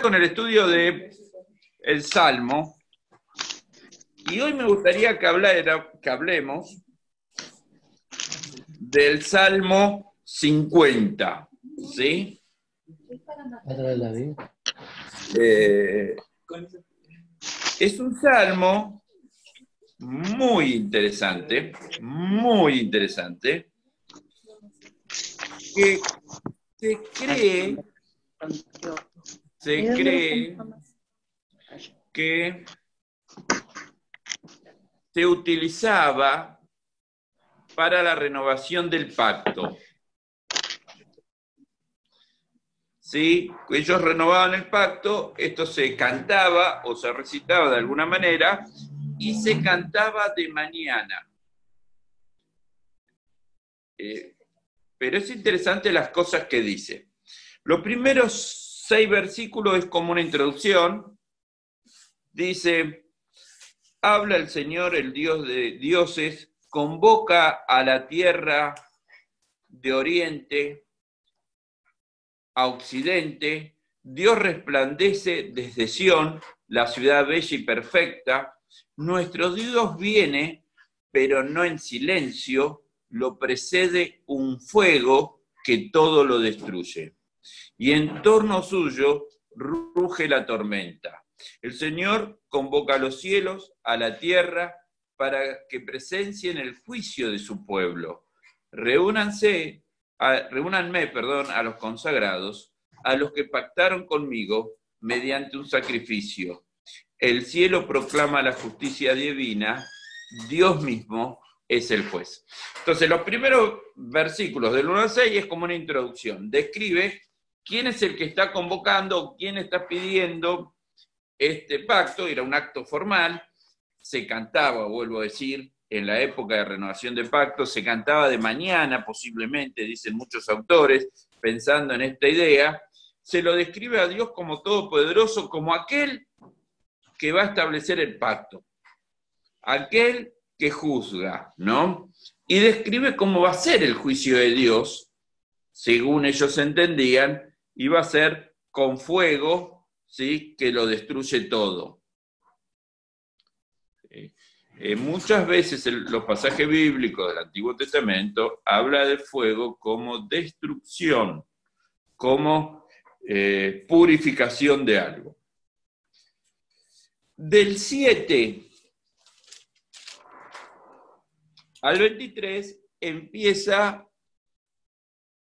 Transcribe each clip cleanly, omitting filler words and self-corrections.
Con el estudio de el Salmo, y hoy me gustaría que hablemos del Salmo 50, ¿sí? Es un salmo muy interesante, que se cree que se utilizaba para la renovación del pacto. ¿Sí? Ellos renovaban el pacto, esto se cantaba o se recitaba de alguna manera y se cantaba de mañana. Pero es interesante las cosas que dice. Los primeros 6 versículos es como una introducción. Dice: habla el Señor, el Dios de dioses, convoca a la tierra de oriente a occidente, Dios resplandece desde Sión, la ciudad bella y perfecta. Nuestro Dios viene, pero no en silencio, lo precede un fuego que todo lo destruye. Y en torno suyo ruge la tormenta. El Señor convoca a los cielos, a la tierra, para que presencien el juicio de su pueblo. Reúnanme, a los consagrados, a los que pactaron conmigo mediante un sacrificio. El cielo proclama la justicia divina, Dios mismo es el juez. Entonces, los primeros versículos del 1 al 6 es como una introducción. Describe quién es el que está convocando, quién está pidiendo este pacto. Era un acto formal, se cantaba, vuelvo a decir, en la época de renovación de pactos, se cantaba de mañana, posiblemente, dicen muchos autores, pensando en esta idea. Se lo describe a Dios como todopoderoso, como aquel que va a establecer el pacto, aquel que juzga, ¿no? Y describe cómo va a ser el juicio de Dios, según ellos entendían, y va a ser con fuego, ¿sí?, que lo destruye todo. Muchas veces los pasajes bíblicos del Antiguo Testamento habla del fuego como destrucción, como purificación de algo. Del 7 al 23 empieza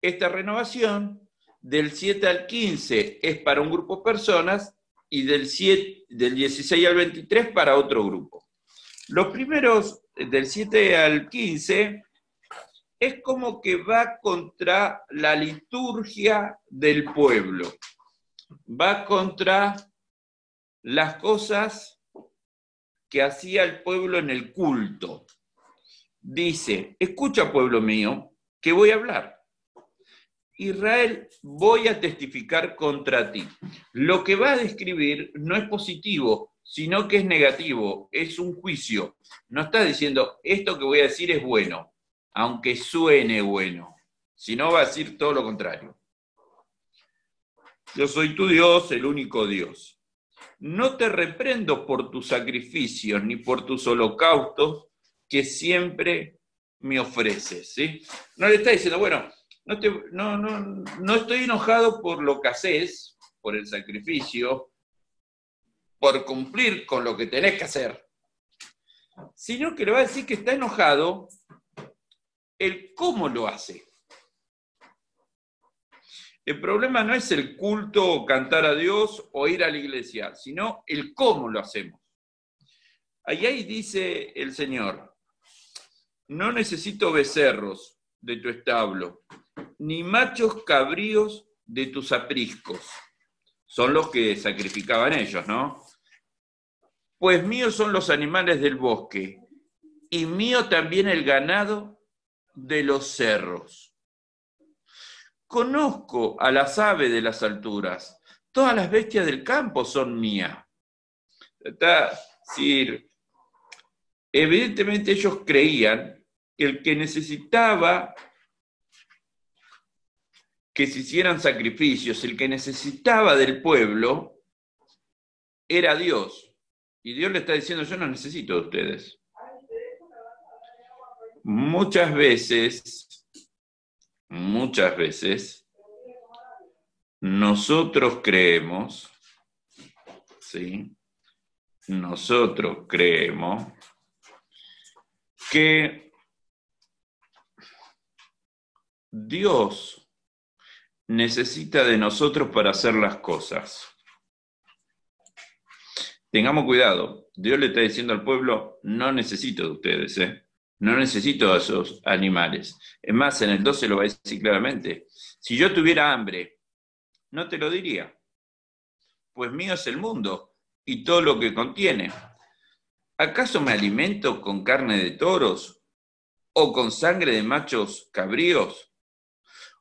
esta renovación. Del 7 al 15 es para un grupo de personas y del 16 al 23 para otro grupo. Los primeros, del 7 al 15, es como que va contra la liturgia del pueblo, va contra las cosas que hacía el pueblo en el culto. Dice: escucha, pueblo mío, que voy a hablar. Israel, voy a testificar contra ti. Lo que va a describir no es positivo, sino que es negativo, es un juicio. No está diciendo, esto que voy a decir es bueno, aunque suene bueno, sino va a decir todo lo contrario. Yo soy tu Dios, el único Dios. No te reprendo por tus sacrificios ni por tus holocaustos que siempre me ofreces, ¿sí? No le está diciendo, bueno, no estoy enojado por lo que haces, por el sacrificio, por cumplir con lo que tenés que hacer, sino que le va a decir que está enojado el cómo lo hace. El problema no es el culto o cantar a Dios o ir a la iglesia, sino el cómo lo hacemos. Ahí dice el Señor: no necesito becerros de tu establo, ni machos cabríos de tus apriscos. Son los que sacrificaban ellos, ¿no? Pues míos son los animales del bosque, y mío también el ganado de los cerros. Conozco a las aves de las alturas, todas las bestias del campo son mías. Está decir, evidentemente ellos creían que el que necesitaba que se hicieran sacrificios. El que necesitaba del pueblo era Dios. Y Dios le está diciendo, yo no necesito de ustedes. Muchas veces, nosotros creemos, ¿sí? Nosotros creemos que Dios necesita de nosotros para hacer las cosas. Tengamos cuidado. Dios le está diciendo al pueblo, no necesito de ustedes, no necesito de esos animales. Es más, en el 12 lo va a decir claramente. Si yo tuviera hambre, no te lo diría. Pues mío es el mundo y todo lo que contiene. ¿Acaso me alimento con carne de toros o con sangre de machos cabríos?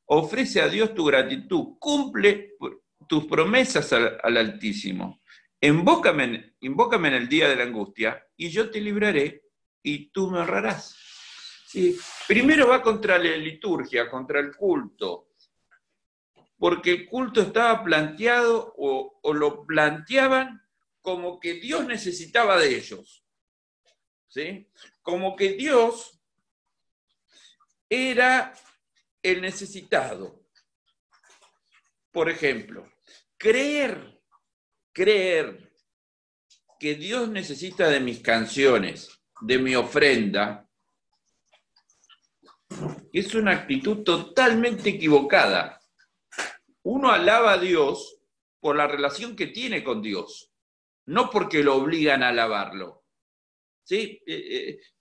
Ofrece a Dios tu gratitud, cumple tus promesas al Altísimo. Invócame en el día de la angustia y yo te libraré y tú me honrarás. ¿Sí? Primero va contra la liturgia, contra el culto, porque el culto estaba planteado o lo planteaban como que Dios necesitaba de ellos. ¿Sí? Como que Dios era el necesitado. Por ejemplo, creer que Dios necesita de mis canciones, de mi ofrenda, es una actitud totalmente equivocada. Uno alaba a Dios por la relación que tiene con Dios, no porque lo obligan a alabarlo. ¿Sí?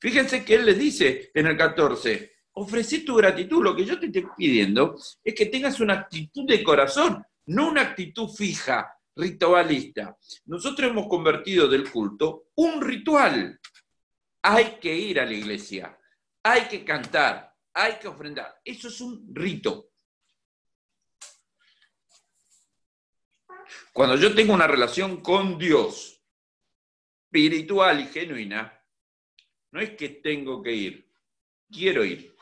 Fíjense que él les dice en el 14, ofrecí tu gratitud, lo que yo te estoy pidiendo es que tengas una actitud de corazón, no una actitud fija, ritualista. Nosotros hemos convertido del culto un ritual. Hay que ir a la iglesia, hay que cantar, hay que ofrendar. Eso es un rito. Cuando yo tengo una relación con Dios, espiritual y genuina, no es que tengo que ir, quiero ir.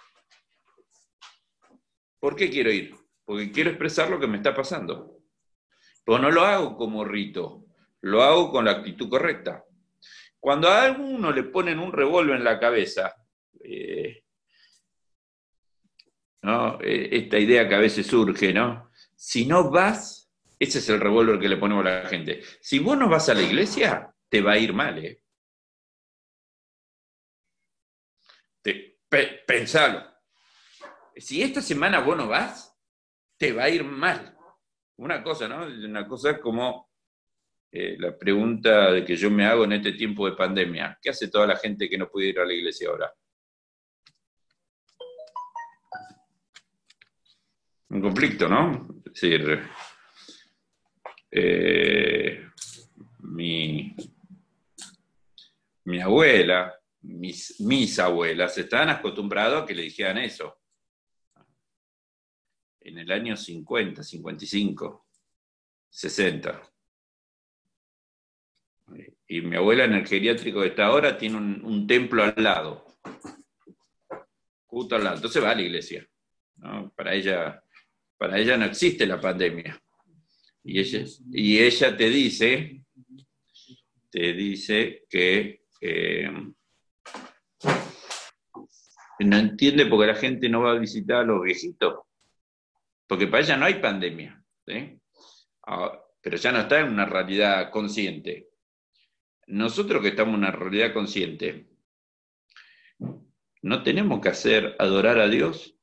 ¿Por qué quiero ir? Porque quiero expresar lo que me está pasando. Pero no lo hago como rito, lo hago con la actitud correcta. Cuando a alguno le ponen un revólver en la cabeza, ¿no? Esta idea que a veces surge, ¿no? Si no vas, ese es el revólver que le ponemos a la gente. Si vos no vas a la iglesia, te va a ir mal, Pensalo. Si esta semana vos no vas, te va a ir mal. Una cosa, ¿no? Una cosa como la pregunta de que yo me hago en este tiempo de pandemia. ¿Qué hace toda la gente que no puede ir a la iglesia ahora? Un conflicto, ¿no? Es decir, mi abuela, mis abuelas estaban acostumbrados a que le dijeran eso. En el año 50, 55, 60. Y mi abuela en el geriátrico que está ahora tiene un templo al lado. Justo al lado. Entonces va a la iglesia, ¿no? Para ella no existe la pandemia. Y ella te dice que no entiende por qué la gente no va a visitar a los viejitos. Porque para ella no hay pandemia, ¿sí? Pero ya no está en una realidad consciente. Nosotros que estamos en una realidad consciente, no tenemos que adorar a Dios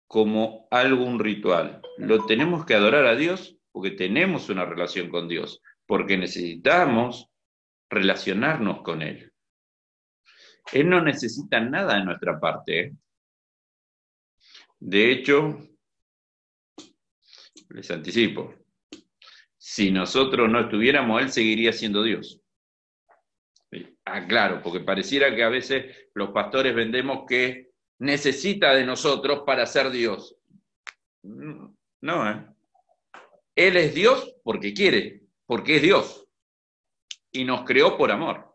como algún ritual. Lo tenemos que adorar a Dios porque tenemos una relación con Dios, porque necesitamos relacionarnos con Él. Él no necesita nada de nuestra parte. De hecho, les anticipo, si nosotros no estuviéramos, Él seguiría siendo Dios. Claro, porque pareciera que a veces los pastores vendemos que necesita de nosotros para ser Dios. No, Él es Dios porque quiere, porque es Dios. Y nos creó por amor.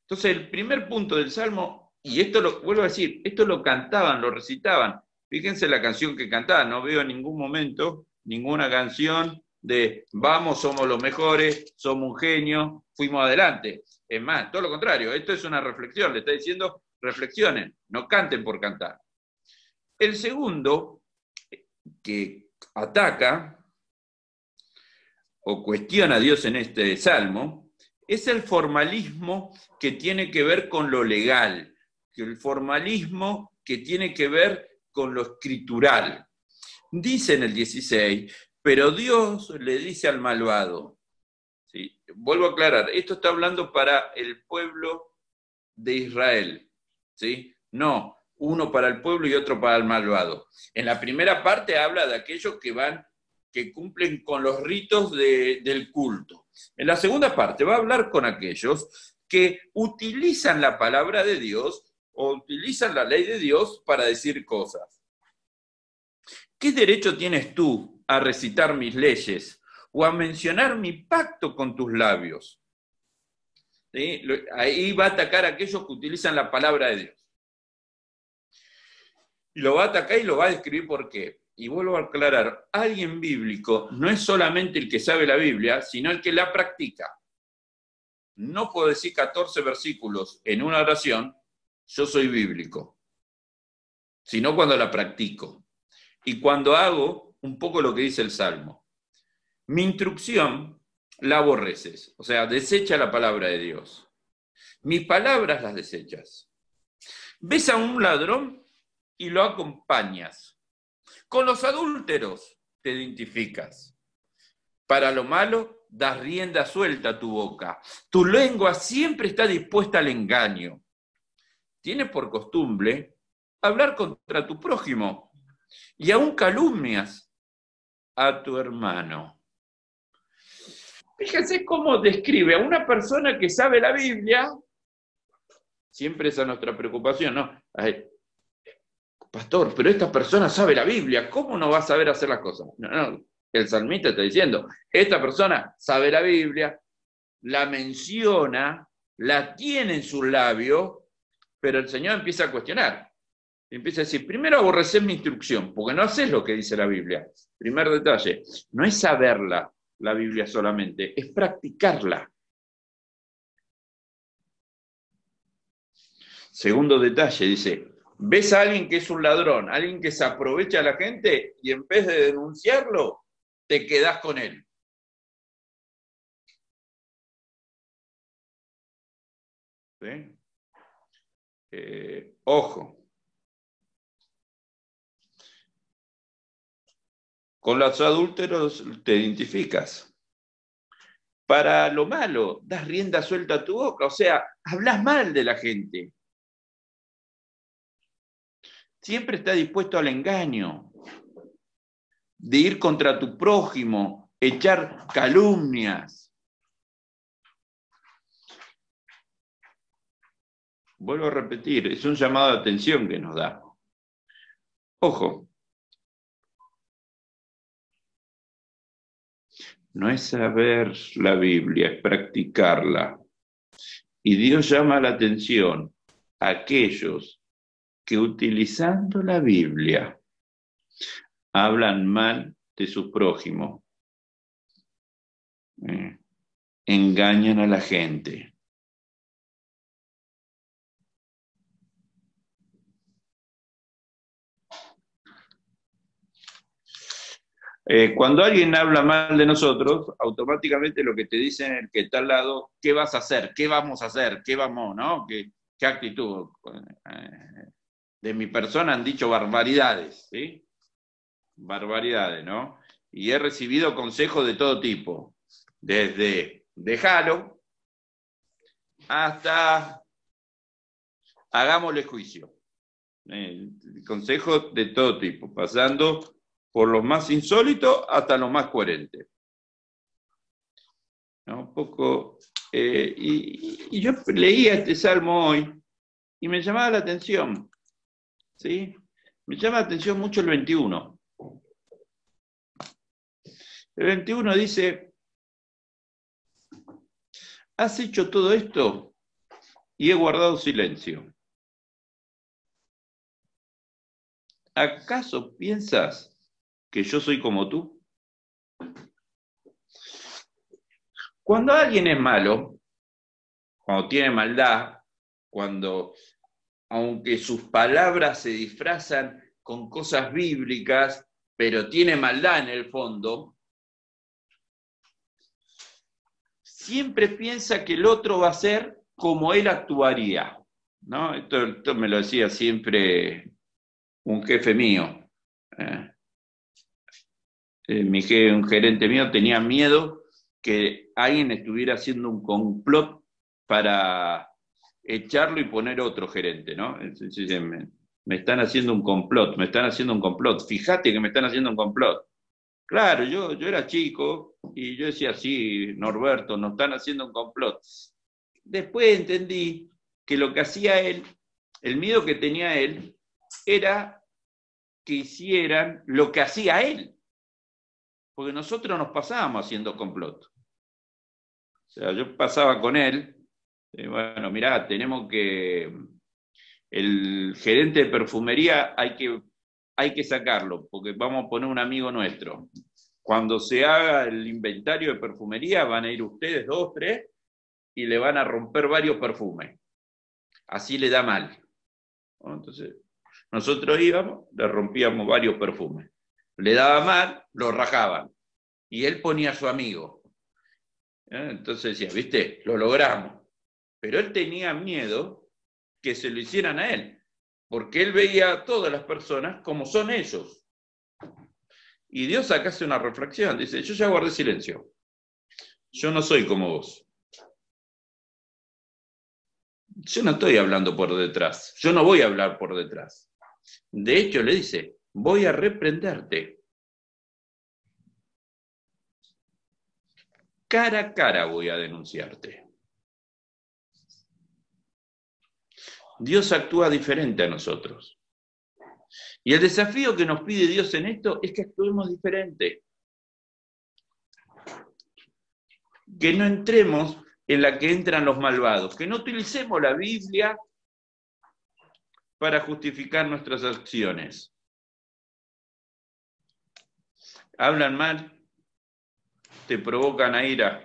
Entonces, el primer punto del Salmo, y esto lo vuelvo a decir, esto lo cantaban, lo recitaban Fíjense la canción que cantaba, no veo en ningún momento ninguna canción de vamos, somos los mejores, somos un genio, fuimos adelante. Es más, todo lo contrario, esto es una reflexión, le está diciendo reflexionen, no canten por cantar. El segundo, que ataca o cuestiona a Dios en este salmo, es el formalismo que tiene que ver con lo legal, el formalismo que tiene que ver con lo escritural. Dice en el 16, pero Dios le dice al malvado, ¿sí? Vuelvo a aclarar, esto está hablando para el pueblo de Israel, ¿sí? No, uno para el pueblo y otro para el malvado. En la primera parte habla de aquellos que cumplen con los ritos del culto. En la segunda parte va a hablar con aquellos que utilizan la palabra de Dios o utilizan la ley de Dios para decir cosas. ¿Qué derecho tienes tú a recitar mis leyes o a mencionar mi pacto con tus labios? ¿Sí? Ahí va a atacar a aquellos que utilizan la palabra de Dios. Y lo va a atacar y lo va a describir por qué. Y vuelvo a aclarar, alguien bíblico no es solamente el que sabe la Biblia, sino el que la practica. No puedo decir 14 versículos en una oración, yo soy bíblico, sino cuando la practico. Y cuando hago un poco lo que dice el Salmo. Mi instrucción la aborreces, o sea, desecha la palabra de Dios. Mis palabras las desechas. Ves a un ladrón y lo acompañas. Con los adúlteros te identificas. Para lo malo, das rienda suelta a tu boca. Tu lengua siempre está dispuesta al engaño. Tienes por costumbre hablar contra tu prójimo y aún calumnias a tu hermano. Fíjense cómo describe a una persona que sabe la Biblia. Siempre esa es nuestra preocupación, ¿no? Ay, pastor, pero esta persona sabe la Biblia, ¿cómo no va a saber hacer las cosas? No, el salmista está diciendo, esta persona sabe la Biblia, la menciona, la tiene en sus labios, pero el Señor empieza a cuestionar. Empieza a decir, primero aborrecer mi instrucción, porque no haces lo que dice la Biblia. Primer detalle, no es saberla, la Biblia solamente, es practicarla. Segundo detalle, dice, ves a alguien que es un ladrón, alguien que se aprovecha a la gente y en vez de denunciarlo, te quedás con él. ¿Sí? Ojo. Con los adúlteros te identificas. Para lo malo, das rienda suelta a tu boca, o sea, hablas mal de la gente. Siempre está dispuesto al engaño, de ir contra tu prójimo, echar calumnias. Vuelvo a repetir, es un llamado de atención que nos da. Ojo, no es saber la Biblia, es practicarla. Y Dios llama la atención a aquellos que utilizando la Biblia hablan mal de su prójimo, engañan a la gente. Cuando alguien habla mal de nosotros, automáticamente lo que te dicen el que está al lado, ¿qué vas a hacer? ¿Qué vamos a hacer? ¿Qué vamos? ¿No? ¿Qué actitud? De mi persona han dicho barbaridades, ¿sí? Barbaridades, ¿no? Y he recibido consejos de todo tipo, desde déjalo hasta hagámosle juicio. Consejos de todo tipo, pasando por los más insólitos hasta los más coherentes. ¿No? Un poco, y yo leía este salmo hoy y me llamaba la atención, ¿sí? Me llama la atención mucho el 21. El 21 dice, has hecho todo esto y he guardado silencio. ¿acaso piensas que yo soy como tú? Cuando alguien es malo, cuando tiene maldad, cuando, aunque sus palabras se disfrazan con cosas bíblicas, pero tiene maldad en el fondo, siempre piensa que el otro va a ser como él actuaría, ¿no? Esto me lo decía siempre un jefe mío. Un gerente mío tenía miedo que alguien estuviera haciendo un complot para echarlo y poner otro gerente, ¿no? Entonces, me están haciendo un complot, me están haciendo un complot, fíjate que me están haciendo un complot. Claro, yo era chico y yo decía, sí, Norberto, nos están haciendo un complot. Después entendí que lo que hacía él, el miedo que tenía él, era que hicieran lo que hacía él. Porque nosotros nos pasábamos haciendo complot. O sea, yo pasaba con él, bueno, mirá, tenemos que, el gerente de perfumería hay que sacarlo, porque vamos a poner un amigo nuestro. Cuando se haga el inventario de perfumería, van a ir ustedes 2, 3, y le van a romper varios perfumes. Así le da mal. Bueno, entonces, nosotros íbamos, le rompíamos varios perfumes. Le daba mal, lo rajaban. Y él ponía a su amigo. Entonces decía, viste, lo logramos. Pero él tenía miedo que se lo hicieran a él, porque él veía a todas las personas como son ellos. Y Dios acá hace una reflexión, dice, yo ya guardé silencio. Yo no soy como vos. Yo no estoy hablando por detrás. Yo no voy a hablar por detrás. De hecho, le dice, voy a reprenderte. Cara a cara voy a denunciarte. Dios actúa diferente a nosotros. Y el desafío que nos pide Dios en esto es que actuemos diferente. Que no entremos en la que entran los malvados, que no utilicemos la Biblia para justificar nuestras acciones. Hablan mal, te provocan a ira,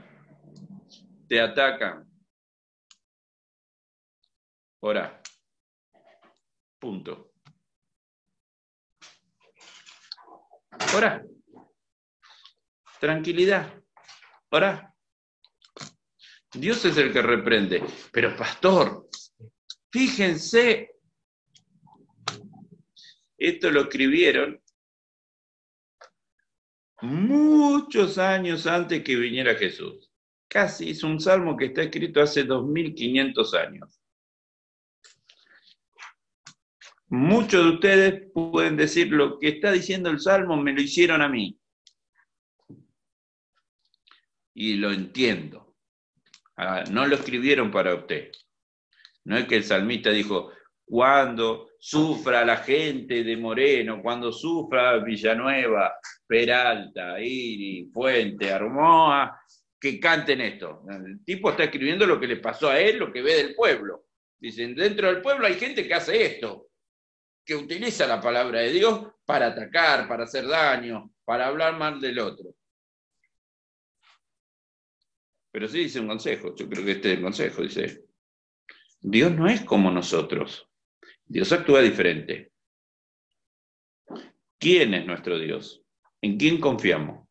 te atacan. Orá. Punto. Orá. Tranquilidad. Orá. Dios es el que reprende. Pero pastor, fíjense, esto lo escribieron muchos años antes que viniera Jesús. Casi es un salmo que está escrito hace 2500 años. Muchos de ustedes pueden decir, lo que está diciendo el salmo me lo hicieron a mí. Y lo entiendo. No lo escribieron para usted. No es que el salmista dijo, cuando sufra la gente de Moreno, cuando sufra Villanueva, Peralta, Iri, Fuente, Armoa, que canten esto. El tipo está escribiendo lo que le pasó a él, lo que ve del pueblo. Dicen, dentro del pueblo hay gente que hace esto, que utiliza la palabra de Dios para atacar, para hacer daño, para hablar mal del otro. Pero sí dice un consejo, yo creo que este es el consejo, dice, Dios no es como nosotros, Dios actúa diferente. ¿Quién es nuestro Dios? ¿En quién confiamos?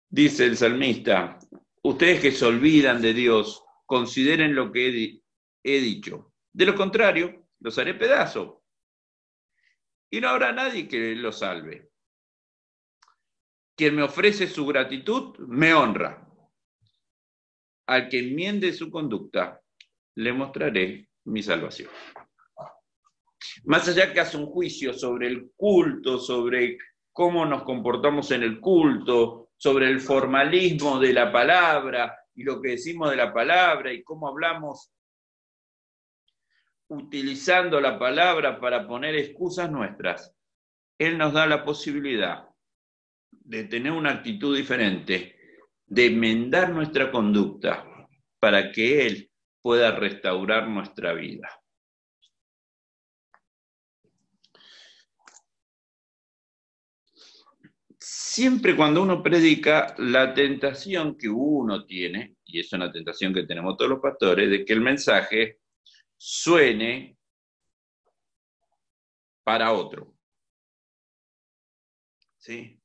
Dice el salmista, ustedes que se olvidan de Dios, consideren lo que he dicho. De lo contrario, los haré pedazo. Y no habrá nadie que los salve. Quien me ofrece su gratitud, me honra. Al que enmiende su conducta, le mostraré mi salvación. Más allá que hace un juicio sobre el culto, sobre cómo nos comportamos en el culto, sobre el formalismo de la palabra y lo que decimos de la palabra y cómo hablamos utilizando la palabra para poner excusas nuestras, Él nos da la posibilidad de tener una actitud diferente, de enmendar nuestra conducta para que Él pueda restaurar nuestra vida. Siempre cuando uno predica, la tentación que uno tiene, y es una tentación que tenemos todos los pastores, de que el mensaje suene para otro. ¿Sí?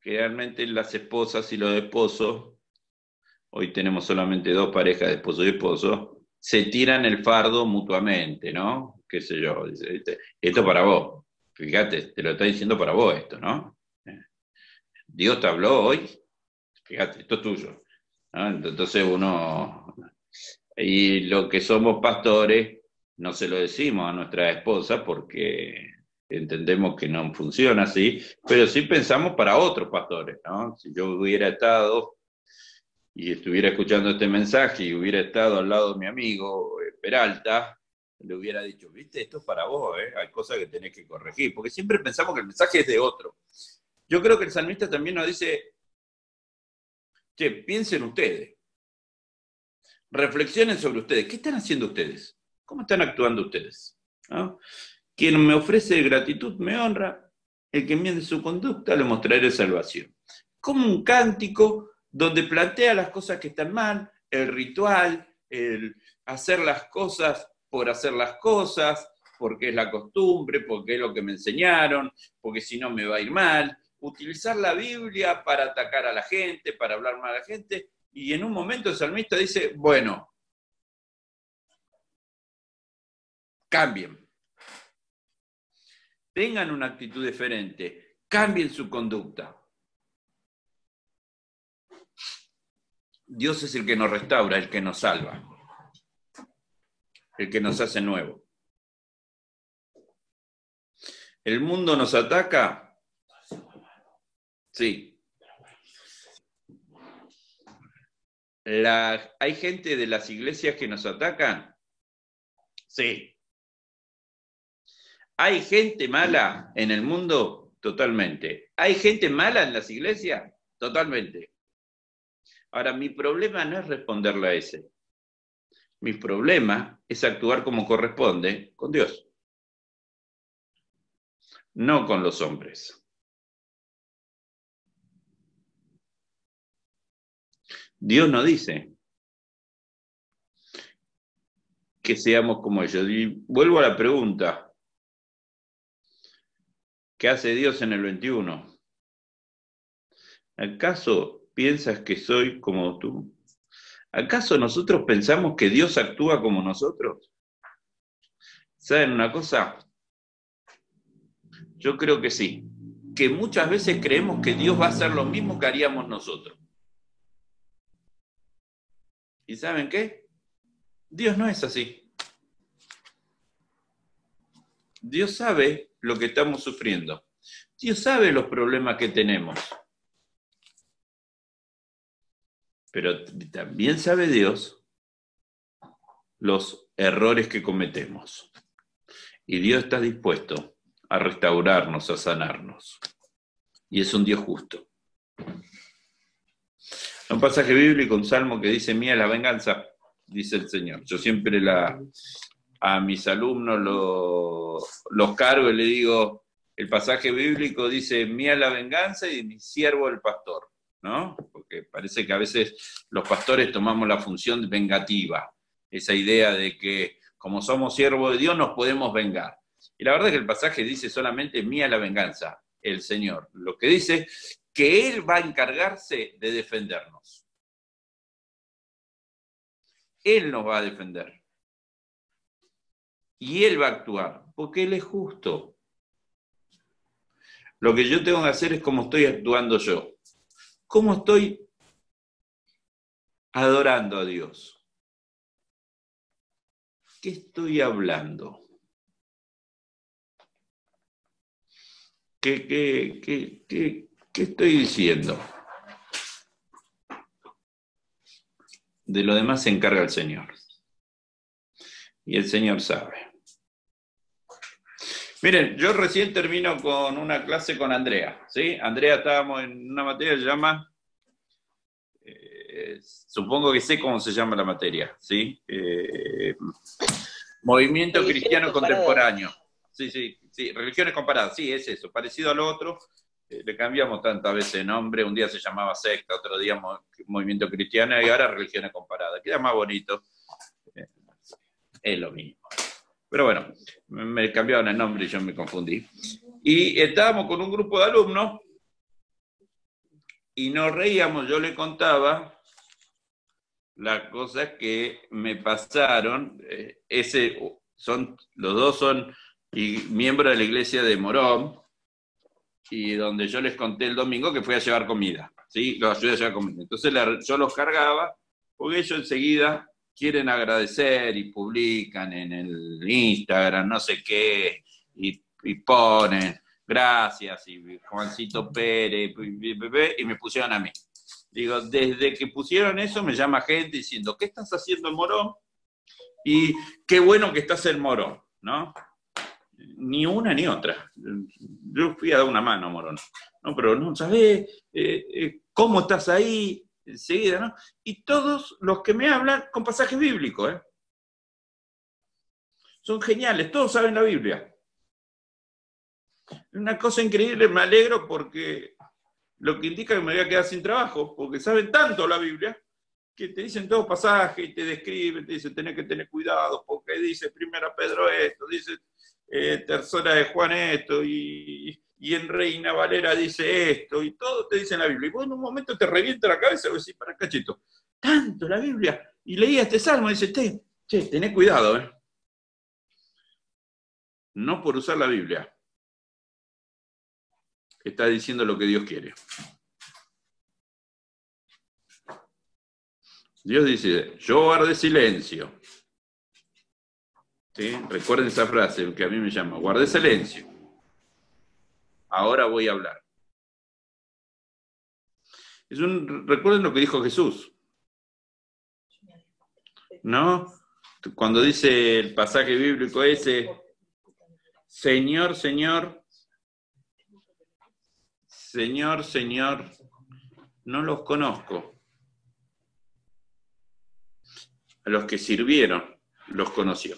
Generalmente las esposas y los esposos, hoy tenemos solamente 2 parejas de esposo y esposo, se tiran el fardo mutuamente, ¿no? Qué sé yo, dice, esto para vos. Fíjate, te lo está diciendo para vos esto, ¿no? Dios te habló hoy, fíjate, esto es tuyo, ¿no? Entonces uno, y lo que somos pastores, no se lo decimos a nuestra esposa porque entendemos que no funciona así, pero sí pensamos para otros pastores, ¿no? Si yo hubiera estado y estuviera escuchando este mensaje y hubiera estado al lado de mi amigo Peralta, le hubiera dicho, viste, esto es para vos, hay cosas que tenés que corregir, porque siempre pensamos que el mensaje es de otro. Yo creo que el salmista también nos dice, che, piensen ustedes, reflexionen sobre ustedes, ¿qué están haciendo ustedes? ¿Cómo están actuando ustedes? ¿No? Quien me ofrece gratitud me honra, el que enmiende su conducta le mostraré salvación. Como un cántico donde plantea las cosas que están mal, el ritual, el hacer las cosas por hacer las cosas, porque es la costumbre, porque es lo que me enseñaron, porque si no me va a ir mal. Utilizar la Biblia para atacar a la gente, para hablar mal a la gente, y en un momento el salmista dice, bueno, cambien. Tengan una actitud diferente, cambien su conducta. Dios es el que nos restaura, el que nos salva, el que nos hace nuevo. ¿El mundo nos ataca? Sí. ¿Hay gente de las iglesias que nos atacan? Sí. ¿Hay gente mala en el mundo? Totalmente. ¿Hay gente mala en las iglesias? Totalmente. Ahora, mi problema no es responderle a ese. Mi problema es actuar como corresponde con Dios, no con los hombres. Dios no dice que seamos como ellos. Y vuelvo a la pregunta, ¿qué hace Dios en el 21? ¿Acaso piensas que soy como tú? ¿Acaso nosotros pensamos que Dios actúa como nosotros? ¿Saben una cosa? Yo creo que sí. Que muchas veces creemos que Dios va a hacer lo mismo que haríamos nosotros. ¿Y saben qué? Dios no es así. Dios sabe lo que estamos sufriendo. Dios sabe los problemas que tenemos. Pero también sabe Dios los errores que cometemos. Y Dios está dispuesto a restaurarnos, a sanarnos. Y es un Dios justo. Un pasaje bíblico, un salmo que dice, mía la venganza, dice el Señor. Yo siempre a mis alumnos los cargo y le digo, el pasaje bíblico dice, mía la venganza y mi siervo el pastor, ¿no? Porque parece que a veces los pastores tomamos la función vengativa, esa idea de que como somos siervos de Dios nos podemos vengar. Y la verdad es que el pasaje dice solamente mía la venganza, el Señor. Lo que dice que Él va a encargarse de defendernos. Él nos va a defender. Y Él va a actuar, porque Él es justo. Lo que yo tengo que hacer es como estoy actuando yo. ¿Cómo estoy adorando a Dios? ¿Qué estoy hablando? ¿Qué estoy diciendo? De lo demás se encarga el Señor. Y el Señor sabe. Miren, yo recién termino con una clase con Andrea, ¿sí? Andrea, estábamos en una materia que se llama supongo que sé cómo se llama la materia, ¿sí? Movimiento cristiano contemporáneo. Sí, sí, sí, religiones comparadas, sí, es eso, parecido al otro. Le cambiamos tantas veces nombre, un día se llamaba secta, otro día movimiento cristiano y ahora religiones comparadas. Queda más bonito. Es lo mismo. Pero bueno, me cambiaron el nombre y yo me confundí. Y estábamos con un grupo de alumnos y nos reíamos, yo le contaba las cosas que me pasaron. Los dos son miembros de la iglesia de Morón, y donde yo les conté el domingo que fui a llevar comida, ¿sí? Los ayudé a llevar comida. Entonces yo los cargaba, porque ellos enseguida quieren agradecer y publican en el Instagram, no sé qué, y ponen gracias, y Juancito Pérez, y me pusieron a mí. Digo, desde que pusieron eso me llama gente diciendo, ¿qué estás haciendo en Morón? Y qué bueno que estás en Morón, ¿no? Ni una ni otra. Yo fui a dar una mano a Morón. No, pero no sabés cómo estás ahí enseguida, ¿no? Y todos los que me hablan con pasajes bíblicos, ¿eh? Son geniales, todos saben la Biblia. Una cosa increíble, me alegro porque lo que indica que me voy a quedar sin trabajo, porque saben tanto la Biblia que te dicen todos pasajes y te describen, te dicen tenés que tener cuidado porque dice primera Pedro esto, dice tercera de Juan esto, y en Reina Valera dice esto, y todo te dice en la Biblia. Y vos en un momento te revienta la cabeza y vos decís, para cachito, tanto la Biblia. Y leía este salmo y dice, che, tenés cuidado, ¿eh? No por usar la Biblia. Está diciendo lo que Dios quiere. Dios dice, yo guardé silencio. ¿Sí? Recuerden esa frase que a mí me llama, guardé silencio. Ahora voy a hablar. Recuerden lo que dijo Jesús, ¿no? Cuando dice el pasaje bíblico ese, Señor, Señor, Señor, Señor, no los conozco. A los que sirvieron, los conoció.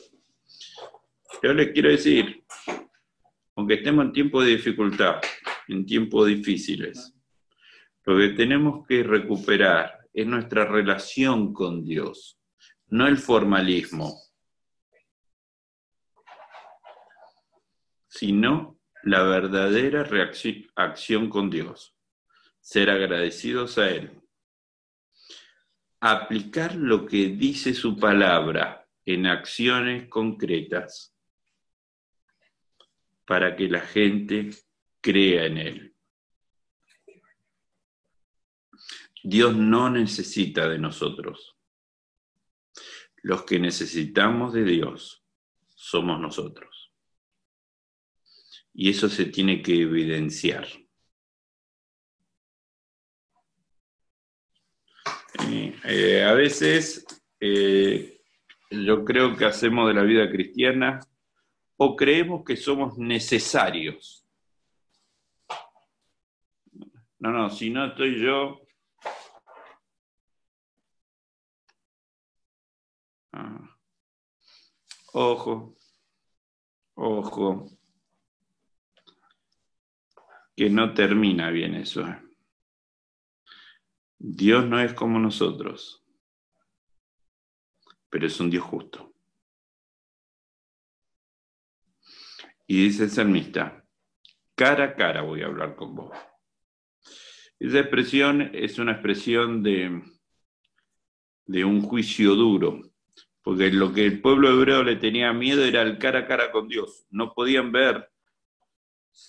Yo les quiero decir, aunque estemos en tiempos de dificultad, en tiempos difíciles, lo que tenemos que recuperar es nuestra relación con Dios, no el formalismo, sino la verdadera acción con Dios, ser agradecidos a Él, aplicar lo que dice su palabra en acciones concretas para que la gente crea en Él. Dios no necesita de nosotros. Los que necesitamos de Dios somos nosotros. Y eso se tiene que evidenciar. A veces yo creo que hacemos de la vida cristiana o creemos que somos necesarios. No, si no estoy yo... Ojo, que no termina bien eso. Dios no es como nosotros, pero es un Dios justo. Y dice el salmista, cara a cara voy a hablar con vos. Esa expresión es una expresión de un juicio duro, porque lo que el pueblo hebreo le tenía miedo era el cara a cara con Dios. No podían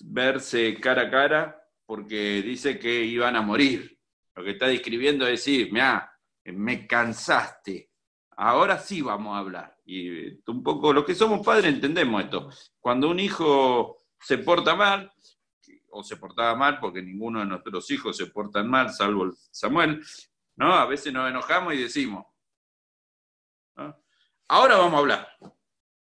verse cara a cara porque dice que iban a morir. Lo que está describiendo es decir, mirá, me cansaste, ahora sí vamos a hablar. Y un poco los que somos padres entendemos esto. Cuando un hijo se porta mal, o se portaba mal, porque ninguno de nuestros hijos se portan mal, salvo Samuel, ¿no? A veces nos enojamos y decimos, ¿no? Ahora vamos a hablar.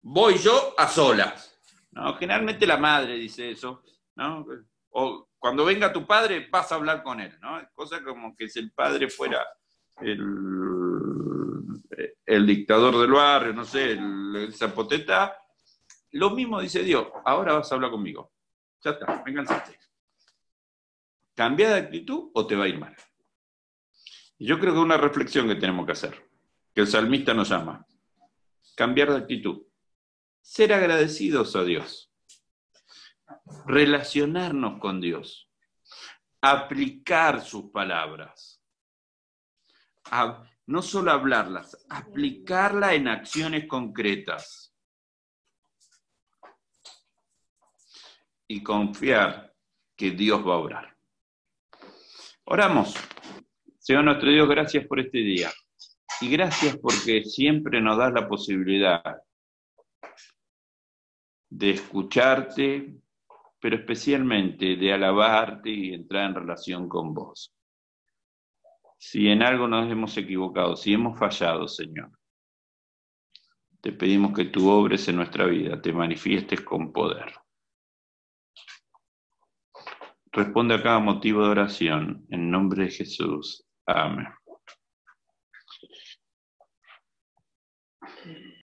Voy yo a solas. ¿No? Generalmente la madre dice eso, ¿no? O cuando venga tu padre vas a hablar con él, ¿no? Cosa como que si el padre fuera el dictador del barrio, no sé, el zapoteta. Lo mismo dice Dios, ahora vas a hablar conmigo. Ya está, me cansaste. ¿Cambia de actitud o te va a ir mal? Y yo creo que es una reflexión que tenemos que hacer, que el salmista nos llama. Cambiar de actitud. Ser agradecidos a Dios. Relacionarnos con Dios. Aplicar sus palabras. No solo hablarlas, aplicarlas en acciones concretas. Y confiar que Dios va a obrar. Oramos. Señor nuestro Dios, gracias por este día. Y gracias porque siempre nos das la posibilidad de escucharte, pero especialmente de alabarte y entrar en relación con vos. Si en algo nos hemos equivocado, si hemos fallado, Señor, te pedimos que tú obres en nuestra vida, te manifiestes con poder. Responde a cada motivo de oración, en nombre de Jesús. Amén.